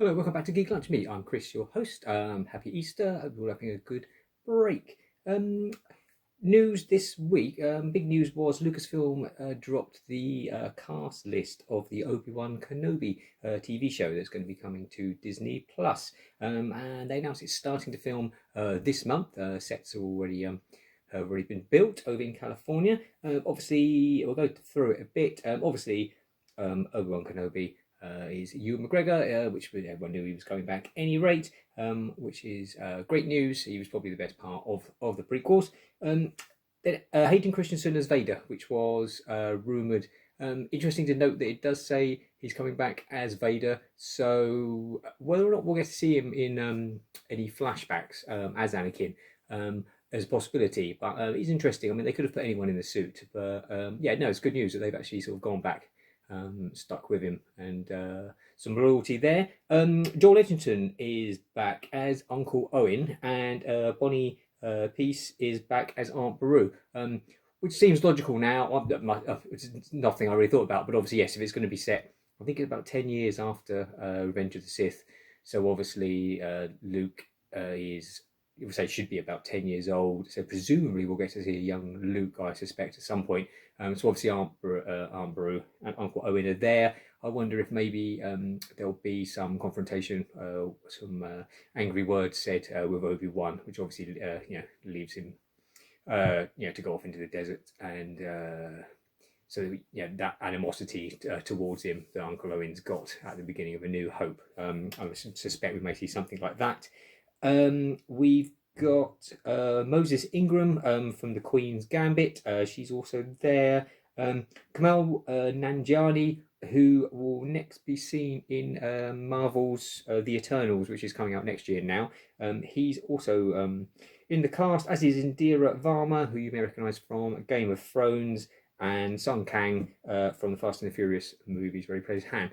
Hello, welcome back to Geek Lunch. I'm Chris, your host. Happy Easter. Hope you're all having a good break. News this week. Big news was Lucasfilm dropped the cast list of the Obi-Wan Kenobi TV show that's going to be coming to Disney Plus. And they announced it's starting to film this month. Sets are already have already been built over in California. Obviously, we'll go through it a bit. Obi-Wan Kenobi is Ewan McGregor, which everyone knew he was coming back at any rate, which is great news. He was probably the best part of the prequels. Then Hayden Christensen as Vader, which was rumoured. Interesting to note that it does say he's coming back as Vader, so whether or not we'll get to see him in any flashbacks as Anakin as a possibility, but it's interesting. I mean, they could have put anyone in the suit, but yeah, no, it's good news that they've actually sort of gone back. Stuck with him, and some loyalty there. Joel Edgerton is back as Uncle Owen, and Bonnie Peace is back as Aunt Beru, which seems logical now. It's nothing I really thought about, but obviously, yes, if it's going to be set, I think it's about 10 years after Revenge of the Sith, so obviously Luke is, you would say, should be about 10 years old, so presumably we'll get to see a young Luke, I suspect, at some point. So obviously Aunt Beru and Uncle Owen are there. I wonder if maybe there'll be some confrontation, some angry words said with Obi-Wan, which obviously leaves him to go off into the desert, and so that animosity towards him that Uncle Owen's got at the beginning of A New Hope. I suspect we may see something like that. We've got Moses Ingram from the Queen's Gambit. She's also there. Kamal Nanjiani, who will next be seen in Marvel's The Eternals, which is coming out next year now. He's also in the cast, as is Indira Varma, who you may recognise from Game of Thrones, and Sung Kang from the Fast and the Furious movies, where he plays Han.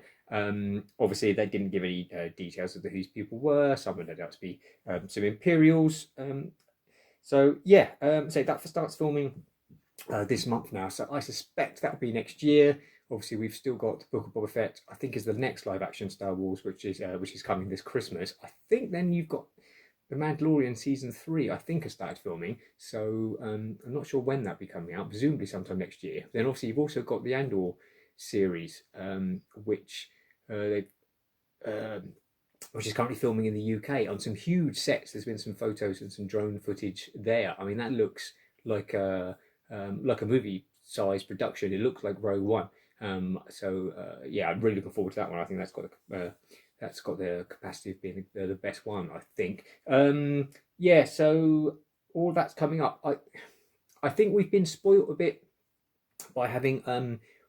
Obviously, they didn't give any details of who these people were. Some would no doubt to be some Imperials. So that starts filming this month now. So I suspect that'll be next year. Obviously, we've still got Book of Boba Fett, I think, is the next live action Star Wars, which is coming this Christmas. I think then you've got The Mandalorian season 3, I think, has started filming. So I'm not sure when that'll be coming out. Presumably sometime next year. Then obviously you've also got the Andor series, which is currently filming in the UK on some huge sets. There's been some photos and some drone footage there. I mean, that looks like a movie size production. It looks like Rogue One. I'm really looking forward to that one. I think that's got the capacity of being the best one, I think. So all that's coming up. I think we've been spoilt a bit by having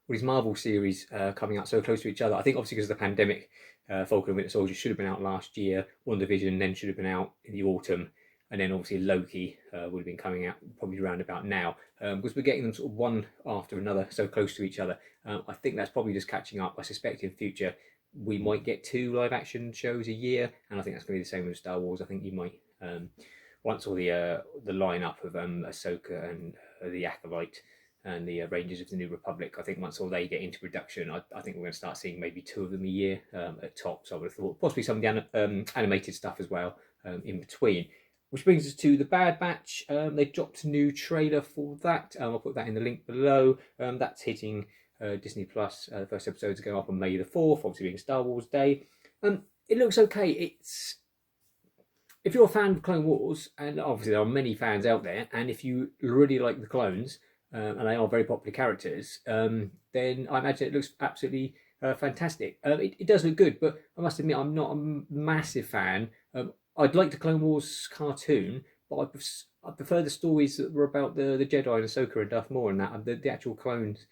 these Marvel series coming out so close to each other. I think obviously because of the pandemic, Falcon and Winter Soldier should have been out last year. WandaVision then should have been out in the autumn, and then obviously Loki would have been coming out probably around about now, because we're getting them sort of one after another so close to each other. I think that's probably just catching up. I suspect in future we might get 2 live action shows a year, and I think that's going to be the same with Star Wars. I think you might once all the lineup of Ahsoka and the Acolyte and the Rangers of the New Republic, I think once all they get into production, I think we're going to start seeing maybe 2 of them a year at tops. I would have thought possibly some of the animated stuff as well in between. Which brings us to The Bad Batch. They dropped a new trailer for that. I'll put that in the link below. That's hitting Disney Plus. The first episodes are going up on May the 4th, obviously being Star Wars Day. It looks okay. If you're a fan of Clone Wars, and obviously there are many fans out there, and if you really like the clones, and they are very popular characters, then I imagine it looks absolutely fantastic. It does look good, but I must admit I'm not a massive fan. I'd like the Clone Wars cartoon, but I prefer the stories that were about the Jedi and Ahsoka and Darth Maul and that. The actual clones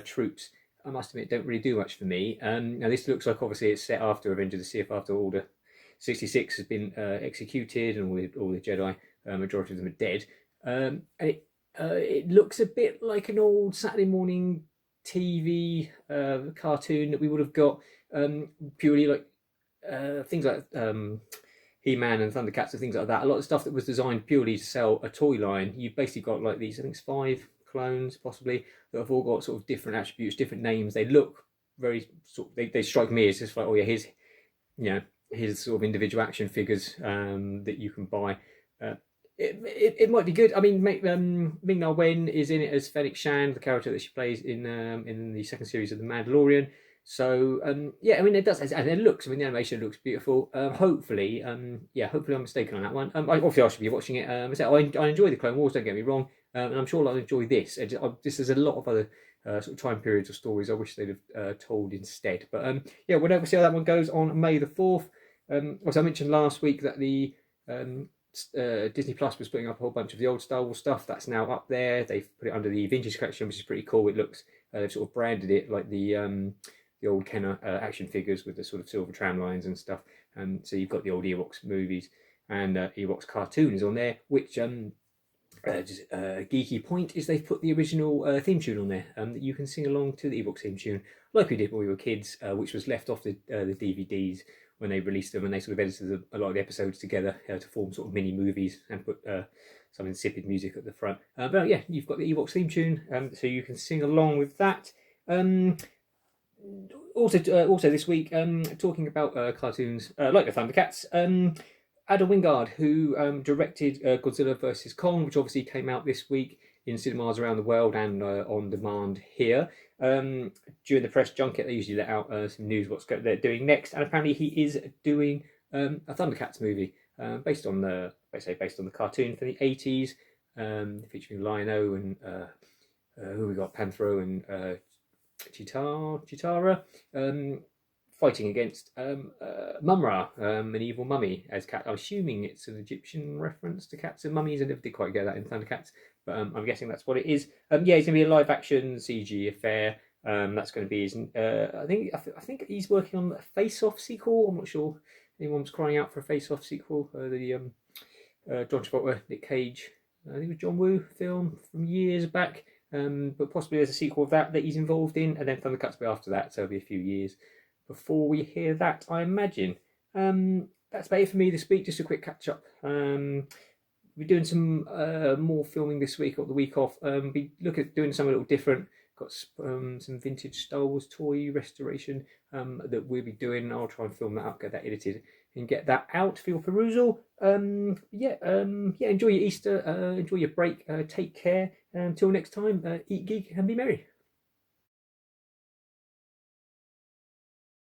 troops, I must admit, don't really do much for me. Now this looks like obviously it's set after Revenge of the Sith, after Order 66 has been executed and all the Jedi, majority of them are dead. And it looks a bit like an old Saturday morning TV cartoon that we would have got, purely like things like He-Man and Thundercats and things like that. A lot of stuff that was designed purely to sell a toy line. You've basically got like these, I think it's 5 clones possibly, that have all got sort of different attributes, different names. They look very they strike me as just like, oh yeah, here's his sort of individual action figures that you can buy. It might be good. I mean, Ming-Na Wen is in it as Fennec Shand, the character that she plays in the second series of The Mandalorian. So yeah, I mean it does, and it looks. I mean the animation looks beautiful. Hopefully, hopefully I'm mistaken on that one. Obviously I should be watching it. I enjoy the Clone Wars. Don't get me wrong, and I'm sure I'll enjoy this. There's a lot of other sort of time periods or stories I wish they'd have told instead. But yeah, we'll see how that one goes on May the 4th. Also, I mentioned last week that the Disney Plus was putting up a whole bunch of the old Star Wars stuff. That's now up there. They've put it under the Vintage Collection, which is pretty cool. It looks they've sort of branded it like the old Kenner action figures with the sort of silver tram lines and stuff. So you've got the old Ewoks movies and Ewoks cartoons on there, which just a geeky point is they've put the original theme tune on there that you can sing along to the Ewoks theme tune, like we did when we were kids, which was left off the DVDs when they released them, and they sort of edited a lot of the episodes together to form sort of mini movies and put some insipid music at the front. But yeah, you've got the Ewoks theme tune, so you can sing along with that. Also this week, talking about cartoons like the Thundercats, Adam Wingard, who directed Godzilla vs. Kong, which obviously came out this week in cinemas around the world and on demand here. During the press junket, they usually let out some news what's they're doing next, and apparently he is doing a Thundercats movie based on the cartoon from the 80s, featuring Lion-O and who we got, Panthro and Chitara, fighting against Mumra, an evil mummy as cat. I'm assuming it's an Egyptian reference to cats and mummies. I never did quite get that in Thundercats, but I'm guessing that's what it is. Yeah, it's going to be a live action CG affair. That's going to be his. I think he's working on a Face Off sequel. I'm not sure anyone's crying out for a Face Off sequel. The John Travolta, Nick Cage, I think it was John Woo film from years back. But possibly there's a sequel of that he's involved in, and then Thundercats will be after that, so it'll be a few years before we hear that, I imagine. That's about it for me this week. Just a quick catch up. We're doing some more filming this week or the week off. We look at doing something a little different. Got some vintage Star Wars toy restoration that we'll be doing. I'll try and film that up, get that edited, and get that out for your perusal. Enjoy your Easter, enjoy your break, take care. Until next time, eat, geek, and be merry.